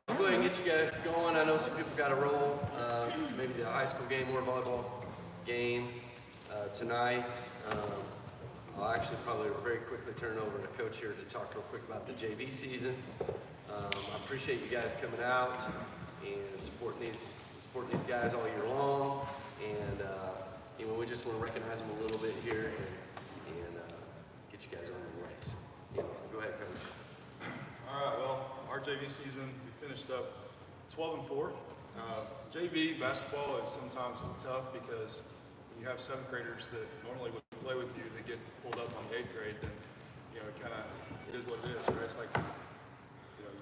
I'll go ahead and get you guys going. I know some people got to roll. Maybe the high school game or volleyball game tonight. I'll actually probably very quickly turn it over to Coach here to talk real quick about the JV season. I appreciate you guys coming out and supporting these guys all year long. And we just want to recognize them a little bit here and get you guys on the way. So, go ahead, Coach. All right. Well, our JV season, we finished up 12-4. JV basketball is sometimes tough because you have 7th graders that normally would play with you, they get pulled up on the 8th grade, then it is what it is, right? It's like you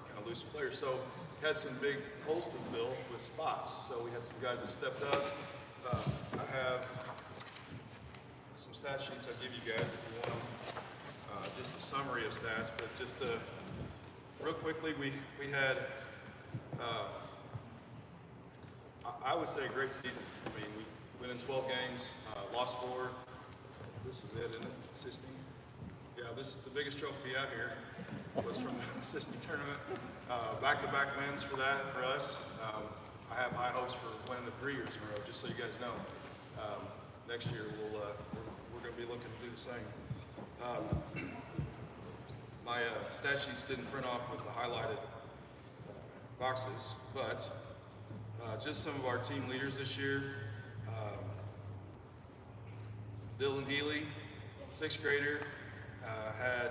kind of lose some players. So we had some big holes to fill with spots. So we had some guys that stepped up. I have some stat sheets I'll give you guys if you want them. Just a summary of stats, but just real quickly, we had I would say a great season. I mean, we went in 12 games, lost 4. This is it, isn't it? 16. Yeah, this is the biggest trophy out here. Was from the assistant tournament. Back-to-back wins for that for us. I have high hopes for winning it 3 years in a row. Just so you guys know, next year we're going to be looking to do the same. My stat sheets didn't print off with the highlighted boxes, but just some of our team leaders this year. Dylan Healy, 6th grader, had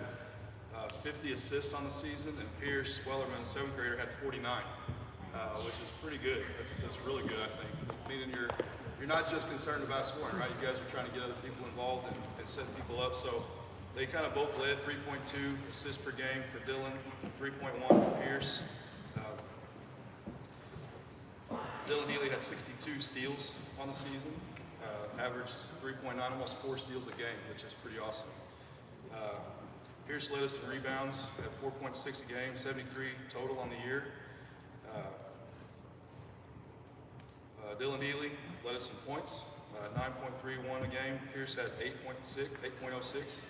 50 assists on the season, and Pierce Wellerman, 7th grader, had 49, which is pretty good. That's really good, I think. Meaning you're not just concerned about scoring, right? You guys are trying to get other people involved and set people up. So they kind of both led 3.2 assists per game for Dylan, 3.1 for Pierce. Dylan Healy had 62 steals on the season, averaged 3.9, almost 4 steals a game, which is pretty awesome. Pierce led us in rebounds at 4.6 a game, 73 total on the year. Dylan Healy led us in points, 9.31 a game. Pierce had 8.06.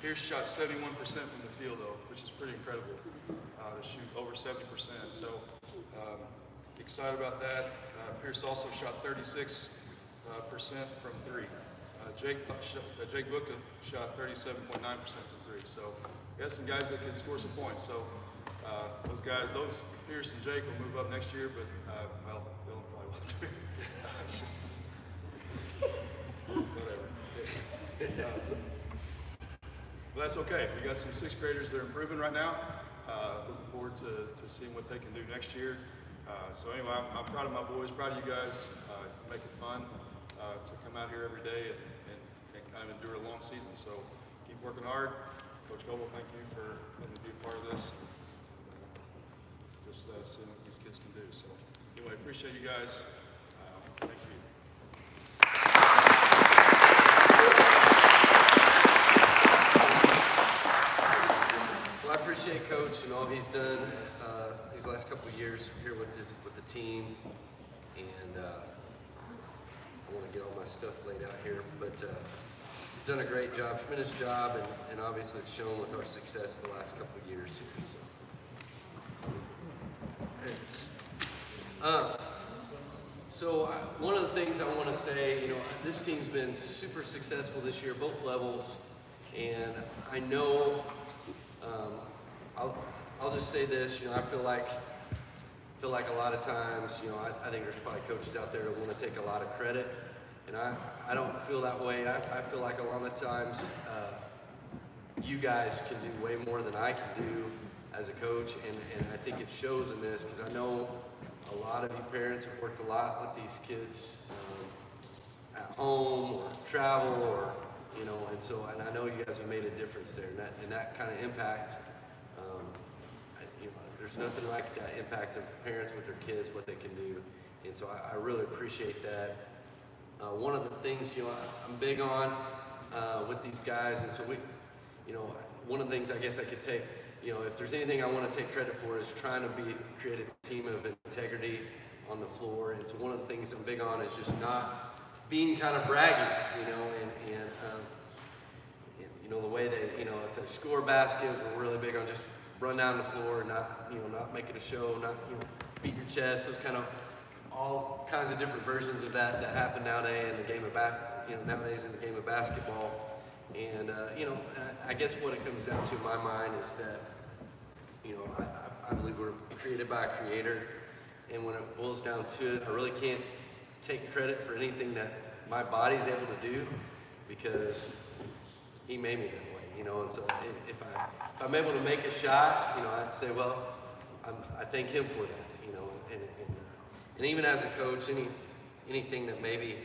Pierce shot 71% from the field, though, which is pretty incredible to shoot over 70%. So excited about that. Pierce also shot 36% from 3. Jake Bookta shot 37.9% from 3. So we got some guys that can score some points. So those Pierce and Jake will move up next year, but Dylan probably will too. It's just whatever. But that's okay. We got some 6th graders that are improving right now. Looking forward to seeing what they can do next year. So anyway, I'm proud of my boys, proud of you guys. Make it fun to come out here every day and kind of endure a long season. So keep working hard. Coach Goebel, thank you for letting me be a part of this. Just seeing what these kids can do. So anyway, appreciate you guys. Thank you. Well, I appreciate Coach and all he's done these last couple of years here with the team, and I want to get all my stuff laid out here, but you've done a great job, tremendous job, and obviously it's shown with our success the last couple of years here. So one of the things I want to say, this team's been super successful this year, both levels, and I know, I'll just say this, I feel like a lot of times, I think there's probably coaches out there that want to take a lot of credit, and I don't feel that way. I feel like a lot of times you guys can do way more than I can do as a coach, and I think it shows in this, because I know a lot of you parents have worked a lot with these kids at home or travel, or and I know you guys have made a difference there, and that kind of impact. There's nothing like that impact of parents with their kids, what they can do, and so I really appreciate that. One of the things I'm big on with these guys, and so one of the things I guess I could take, if there's anything I want to take credit for, is trying to create a team of integrity on the floor. And so one of the things I'm big on is just not being kind of braggy, and the way they, if they score a basket, we're really big on just run down the floor, not not making a show, not beat your chest. Those kind of all kinds of different versions of that happen nowadays in the game of nowadays in the game of basketball. And I guess what it comes down to in my mind is that I believe we're created by a creator, and when it boils down to it, I really can't take credit for anything that my body's able to do because he made me that way, and so if I'm able to make a shot, I'd say, well, I thank him for that, and even as a coach, anything that maybe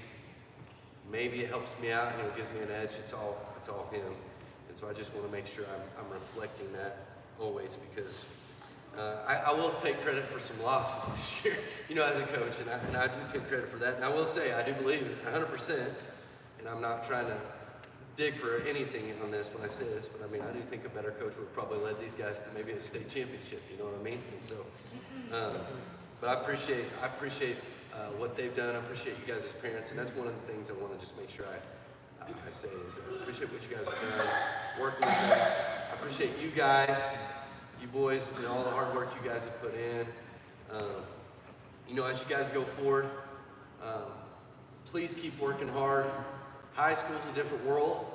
it helps me out, gives me an edge, it's all him. And so I just want to make sure I'm reflecting that always, because I will take credit for some losses this year, as a coach, and I do take credit for that. And I will say, I do believe it 100%, and I'm not trying to dig for anything on this when I say this, but I mean, I do think a better coach would probably led these guys to maybe a state championship, you know what I mean? And so, but I appreciate what they've done. I appreciate you guys as parents, and that's one of the things I want to just make sure I say is I appreciate what you guys have done, working with them. I appreciate you guys, you boys, all the hard work you guys have put in. As you guys go forward, please keep working hard. High school's a different world.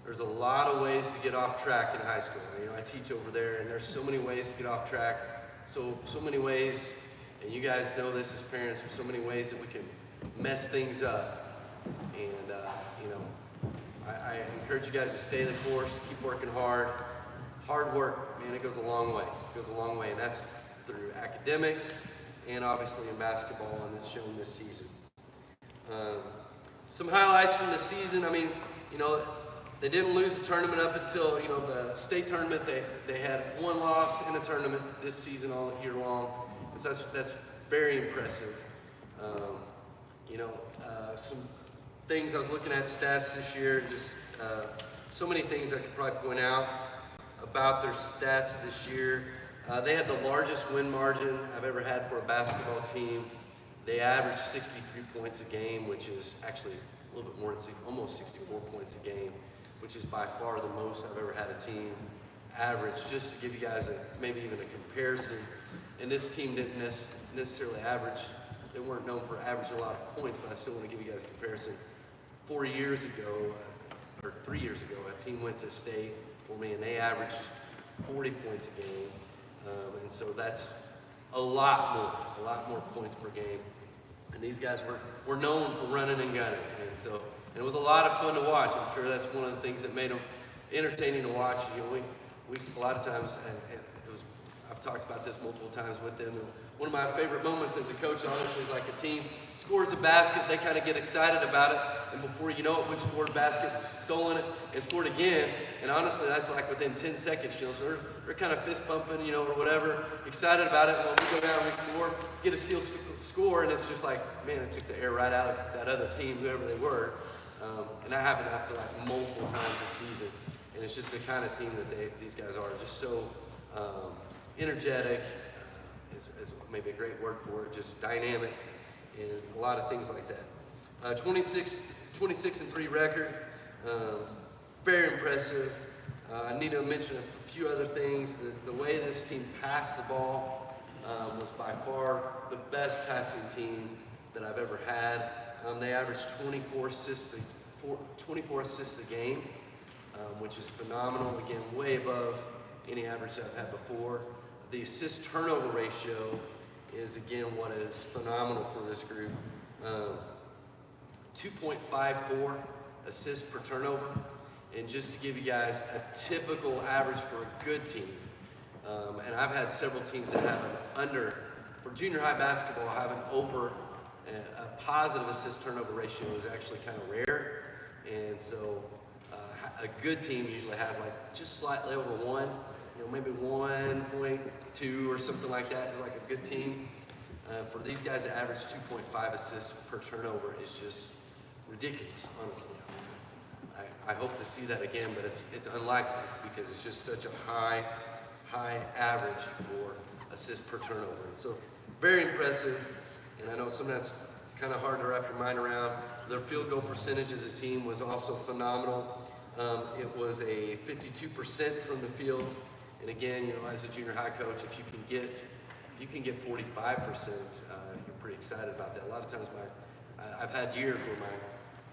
There's a lot of ways to get off track in high school. I teach over there, and there's so many ways to get off track. So many ways, and you guys know this as parents, there's so many ways that we can mess things up. And, I encourage you guys to stay the course, keep working hard. Hard work, man, it goes a long way. It goes a long way, and that's through academics and obviously in basketball, and it's shown this season. Some highlights from the season. I mean, they didn't lose the tournament up until, the state tournament. They had one loss in a tournament this season all year long. And so that's very impressive. Some things I was looking at stats this year, just so many things I could probably point out about their stats this year. They had the largest win margin I've ever had for a basketball team. They averaged 63 points a game, which is actually a little bit more than almost 64 points a game, which is by far the most I've ever had a team average. Just to give you guys maybe even a comparison, and this team didn't necessarily average. They weren't known for averaging a lot of points, but I still want to give you guys a comparison. 4 years ago, or 3 years ago, a team went to state for me, and they averaged 40 points a game, and so that's a lot more points per game. And these guys were known for running and gunning, and it was a lot of fun to watch. I'm sure that's one of the things that made them entertaining to watch. We a lot of times, and I've talked about this multiple times with them. And one of my favorite moments as a coach, honestly, is like a team scores a basket, they kind of get excited about it, and before you know it, we've scored a basket, stolen it, and scored again. And honestly, that's like within 10 seconds, so they're kind of fist pumping, or whatever, excited about it. And when we go down, we score, get a steal score, and it's just like, man, it took the air right out of that other team, whoever they were. And that happened after like multiple times this season. And it's just the kind of team that these guys are, just so energetic, is maybe a great word for it, just dynamic, and a lot of things like that. 26-3 record, very impressive. I need to mention a few other things. The way this team passed the ball was by far the best passing team that I've ever had. They averaged 24 assists a game, which is phenomenal. Again, way above any average I've had before. The assist turnover ratio is, again, what is phenomenal for this group. 2.54 assists per turnover. And just to give you guys a typical average for a good team, and I've had several teams that have an under, for junior high basketball, have an over, a positive assist turnover ratio is actually kind of rare. And so a good team usually has like just slightly over 1, maybe 1.2 or something like that is like a good team. For these guys to average 2.5 assists per turnover is just ridiculous, honestly. I hope to see that again, but it's unlikely because it's just such a high average for assists per turnover. And so very impressive, and I know sometimes it's kind of hard to wrap your mind around. Their field goal percentage as a team was also phenomenal. It was a 52% from the field And again, you know, as a junior high coach, if you can get 45%, you're pretty excited about that. A lot of times I've had years where my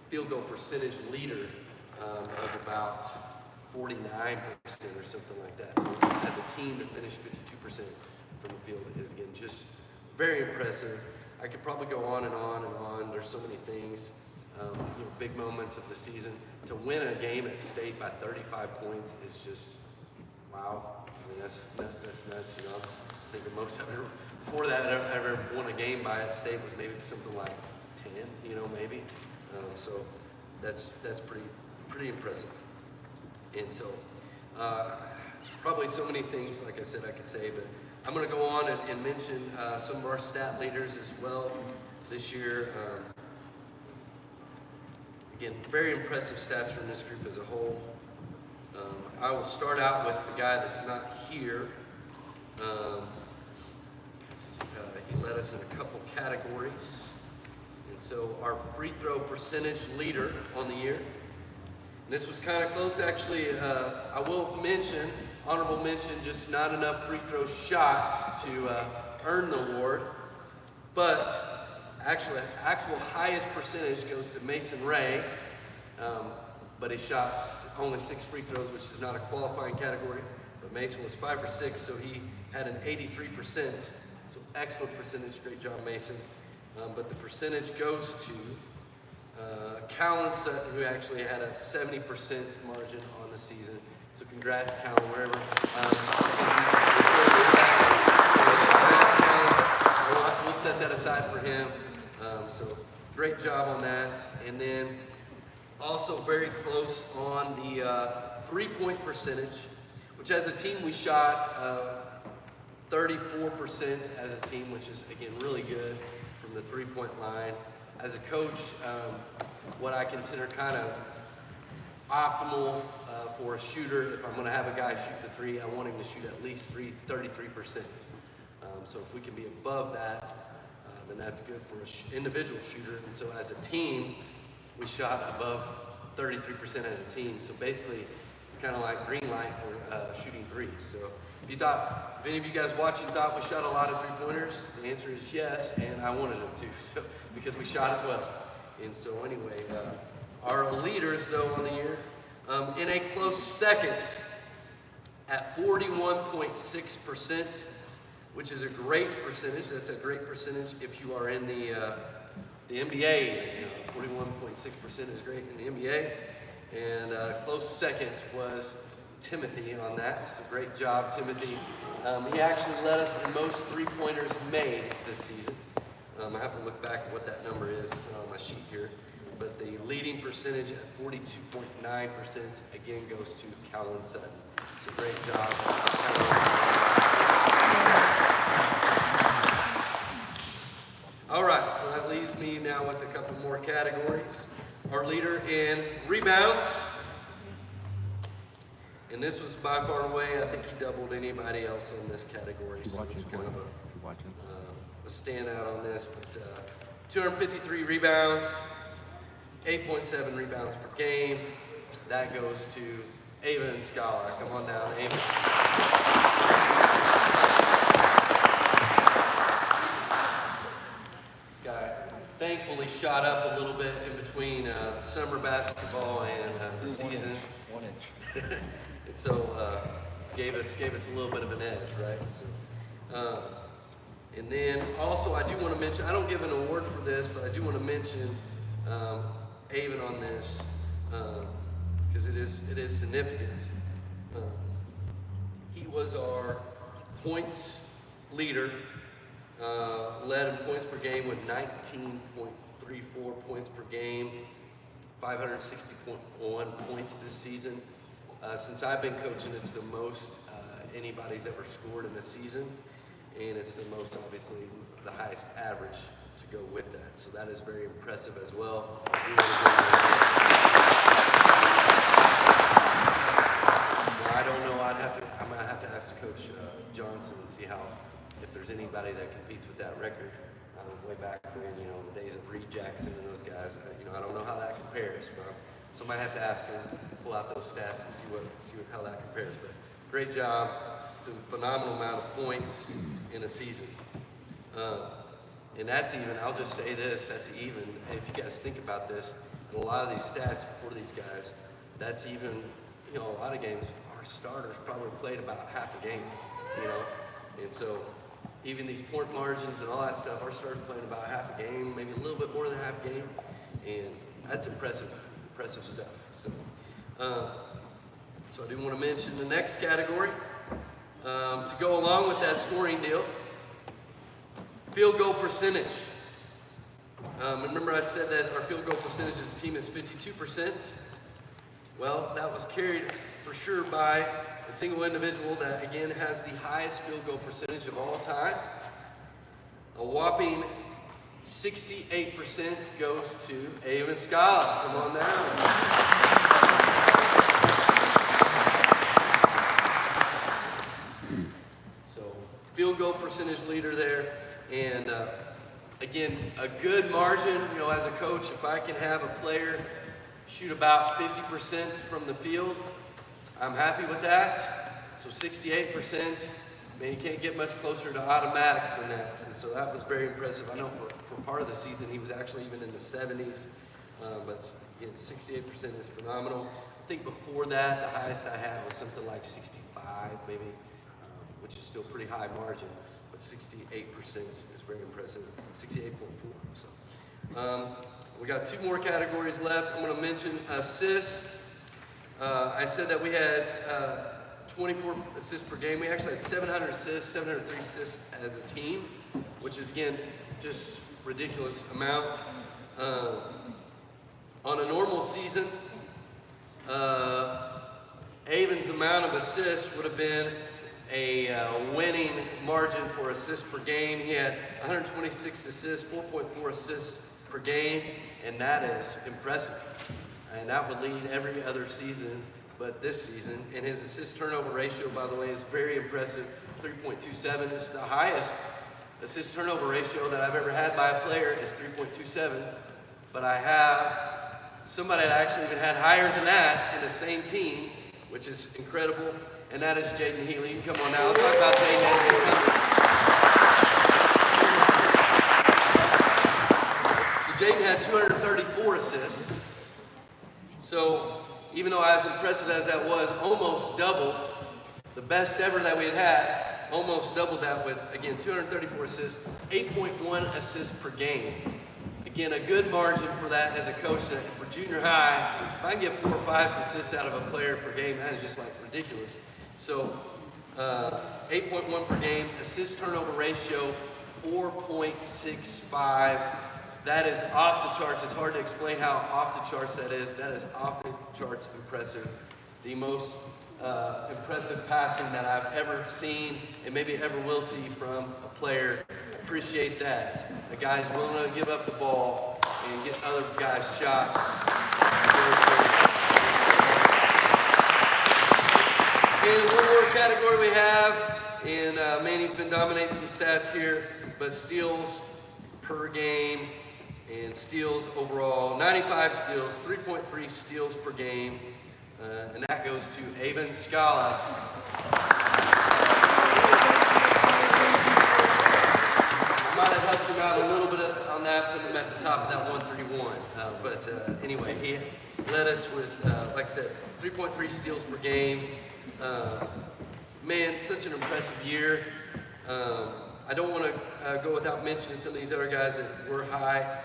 field goal percentage leader was about 49% or something like that. So as a team to finish 52% from the field is, again, just very impressive. I could probably go on and on and on. There's so many things, you know, big moments of the season. To win a game at state by 35 points is just, wow. I mean, that's nuts, you know. I think the most I've ever, before that, I ever won a game by at state was maybe something like 10, you know, maybe. So that's pretty impressive. And so, probably so many things, like I said, I could say, but I'm going to go on and mention some of our stat leaders as well this year. Again, very impressive stats from this group as a whole. I will start out with the guy that's not here. He led us in a couple categories. And so our free throw percentage leader on the year. And this was kind of close, actually. I will mention, honorable mention, just not enough free throw shot to earn the award. But actual highest percentage goes to Mason Ray. But he shot only 6 free throws, which is not a qualifying category. But Mason was 5 for 6, so he had an 83%. So excellent percentage, great job, Mason. But the percentage goes to Callan Sutton, who actually had a 70% margin on the season. So congrats, Callan, wherever. We'll set that aside for him. So great job on that. And then also very close on the three-point percentage, which as a team we shot 34% as a team, which is, again, really good from the three-point line. As a coach, what I consider kind of optimal for a shooter, if I'm going to have a guy shoot the three, I want him to shoot at least 33%. So if we can be above that, then that's good for an individual shooter. And so as a team, we shot above 33% as a team. So basically, it's kind of like green light for shooting threes. So if any of you guys watching thought we shot a lot of three-pointers, the answer is yes, and I wanted them to, so because we shot it well. And so anyway, our leaders, though, on the year, in a close second at 41.6%, which is a great percentage. That's a great percentage if you are in the NBA. 41.6% is great in the NBA. And close second was Timothy on that. So great job, Timothy. He actually led us in most three-pointers made this season. I have to look back at what that number is. It's not on my sheet here. But the leading percentage at 42.9% again goes to Callan Sutton. So great job, All right, so that leaves me now with a couple more categories. Our leader in rebounds. And this was by far away, I think he doubled anybody else in this category. So it's kind of a standout on this. But 253 rebounds, 8.7 rebounds per game. That goes to Ava and Scala. Come on down, Ava. This guy thankfully shot up a little bit in between summer basketball and the season. 1 inch. And so gave us a little bit of an edge, right? So, and then also I do want to mention, I don't give an award for this, but I do want to mention Avon on this because it is significant. He was our points leader, led in points per game with 19.34 points per game, 560.1 points this season. Since I've been coaching, it's the most anybody's ever scored in a season, and it's the most, obviously, the highest average to go with that. So that is very impressive as well. Well, I don't know. I might have to ask Coach Johnson and see if there's anybody that competes with that record. Way back when, the days of Reed Jackson and those guys. I don't know how that compares, but somebody have to ask him, pull out those stats and see how that compares. But great job. It's a phenomenal amount of points in a season. And that's even, I'll just say this, that's even, if you guys think about this, in a lot of these stats for these guys, that's even, a lot of games, our starters probably played about half a game, and so even these point margins and all that stuff, our starters playing about half a game, maybe a little bit more than half a game, and that's impressive stuff. So, so I do want to mention the next category, to go along with that scoring deal, field goal percentage. Remember I said that our field goal percentage as a team is 52%. Well, that was carried for sure by a single individual that again has the highest field goal percentage of all time. A whopping 68% goes to Avon Scala. Come on down. So, field goal percentage leader there. And again, a good margin, as a coach, if I can have a player shoot about 50% from the field, I'm happy with that. So 68%, man, you can't get much closer to automatic than that. And so that was very impressive. I know for part of the season, he was actually even in the 70s, but 68% is phenomenal. I think before that, the highest I had was something like 65, maybe, which is still pretty high margin. But 68% is very impressive. 68.4. So we got two more categories left. I'm going to mention assists. I said that we had 24 assists per game. We actually had 700 assists, 703 assists as a team, which is again just ridiculous amount. On a normal season, Avon's amount of assists would have been a winning margin for assists per game. He had 126 assists, 4.4 assists per game, and that is impressive. And that would lead every other season but this season. And his assist turnover ratio, by the way, is very impressive. 3.27 is the highest assist turnover ratio that I've ever had by a player is 3.27. But I have somebody that actually even had higher than that in the same team, which is incredible. And that is Jaden Healy. You can come on now. I'll talk about Jaden as he comes. So Jaden had 234 assists. So even though as impressive as that was, almost doubled the best ever that we had, almost doubled that with, again, 234 assists, 8.1 assists per game. Again, a good margin for that as a coach. That for junior high, if I can get 4 or 5 assists out of a player per game, that is just like ridiculous. So 8.1 per game, assist turnover ratio 4.65. That is off the charts. It's hard to explain how off the charts that is. That is off the charts impressive. The most impressive passing that I've ever seen and maybe ever will see from a player. Appreciate that. The guy's willing to give up the ball and get other guys shots. And one more category we have, and Manny's been dominating some stats here, but steals per game and steals overall. 95 steals, 3.3 steals per game, and that goes to Avon Scala. I might have helped him out a little bit on that, putting him at the top of that 131. But anyway, he led us with, like I said, 3.3 steals per game. Man, such an impressive year. I don't want to go without mentioning some of these other guys that were high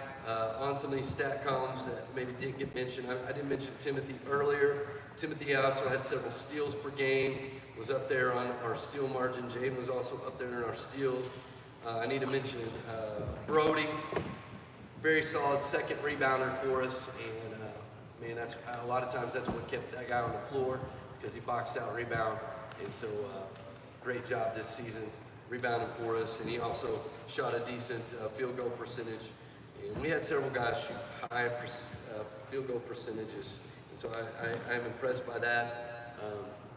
on some of these stat columns that maybe didn't get mentioned. I didn't mention Timothy earlier. Timothy also had several steals per game, was up there on our steal margin. Jaden was also up there in our steals. I need to mention Brody, very solid second rebounder for us. And man, that's a lot of times that's what kept that guy on the floor. It's because he boxed out rebound. And so great job this season rebounding for us. And he also shot a decent field goal percentage. And we had several guys shoot high field goal percentages. And so I'm impressed by that.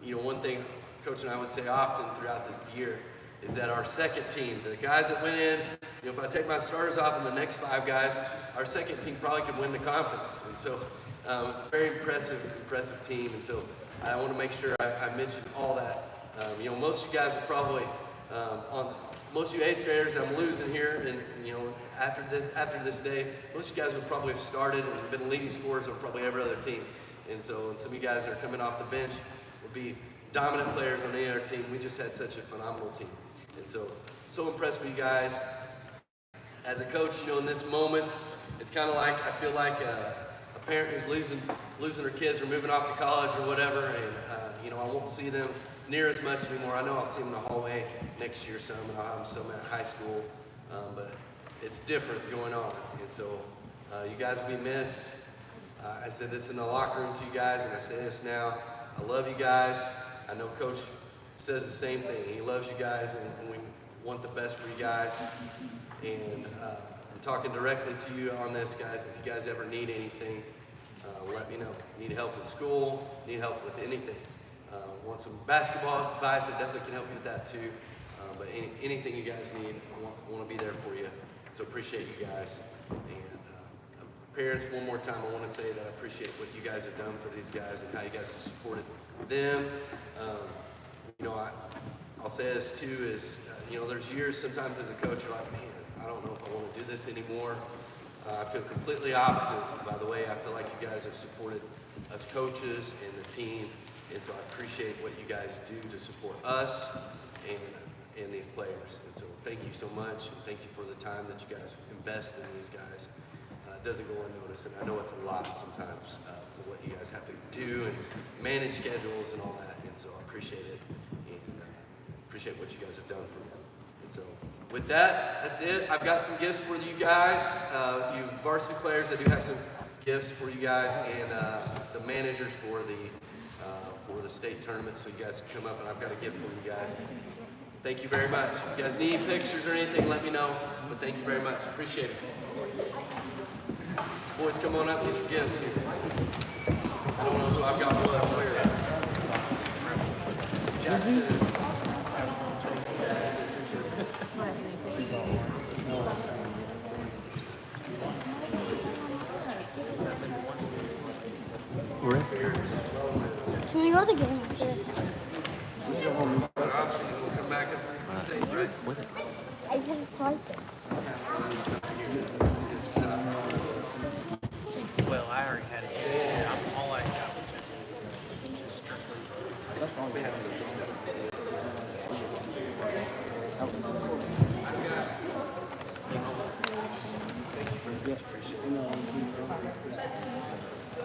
One thing Coach and I would say often throughout the year is that our second team, the guys that went in, if I take my starters off and the next 5 guys, our second team probably could win the conference. And so it's a very impressive team. And so I want to make sure I mention all that You know, most of you guys are probably most of you 8th graders I'm losing here, and you know, after this day, most of you guys would probably have started and been leading scorers on probably every other team. And so, some of you guys that are coming off the bench will be dominant players on any other team. We just had such a phenomenal team, and so impressed with you guys. As a coach, you know, in this moment, it's kind of like I feel like a parent who's losing their kids or moving off to college or whatever, and you know, I won't see them near as much anymore. I know I'll see them in the hallway next year some, and I'll have them some at high school, but it's different going on, and so you guys will be missed. I said this in the locker room to you guys, and I say this now. I love you guys. I know Coach says the same thing. He loves you guys, and we want the best for you guys. And I'm talking directly to you on this, guys. If you guys ever need anything, let me know. Need help in school, need help with anything. Want some basketball advice, I definitely can help you with that too. But anything you guys need, I want to be there for you. So appreciate you guys. And parents, one more time, I want to say that I appreciate what you guys have done for these guys and how you guys have supported them. You know, I'll say this too is, you know, there's years sometimes as a coach you're like, man, I don't know if I want to do this anymore. I feel completely opposite. By the way, I feel like you guys have supported us coaches and the team, and so I appreciate what you guys do to support us and these players. And so thank you so much, and thank you for the time that you guys invest in these guys. It doesn't go unnoticed, and I know it's a lot sometimes for what you guys have to do and manage schedules and all that, and so I appreciate it, and appreciate what you guys have done for me. And so with that, that's it. I've got some gifts for you guys. You varsity players, I do have some gifts for you guys, and the managers for the state tournament, so you guys can come up, and I've got a gift for you guys. Thank you very much. If you guys need pictures or anything, let me know, but thank you very much. Appreciate it. Boys, come on up and get your gifts here. I don't know who I've got where. Jackson. Can we go to the game after this? Obviously, we'll come back up for the state, right? I just swiped it. Well, I already had it. Yeah, all I got was just strictly. That's all we have.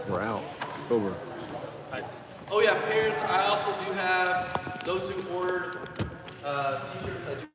We're out. Over. Oh yeah, parents, I also do have those who ordered t-shirts. I do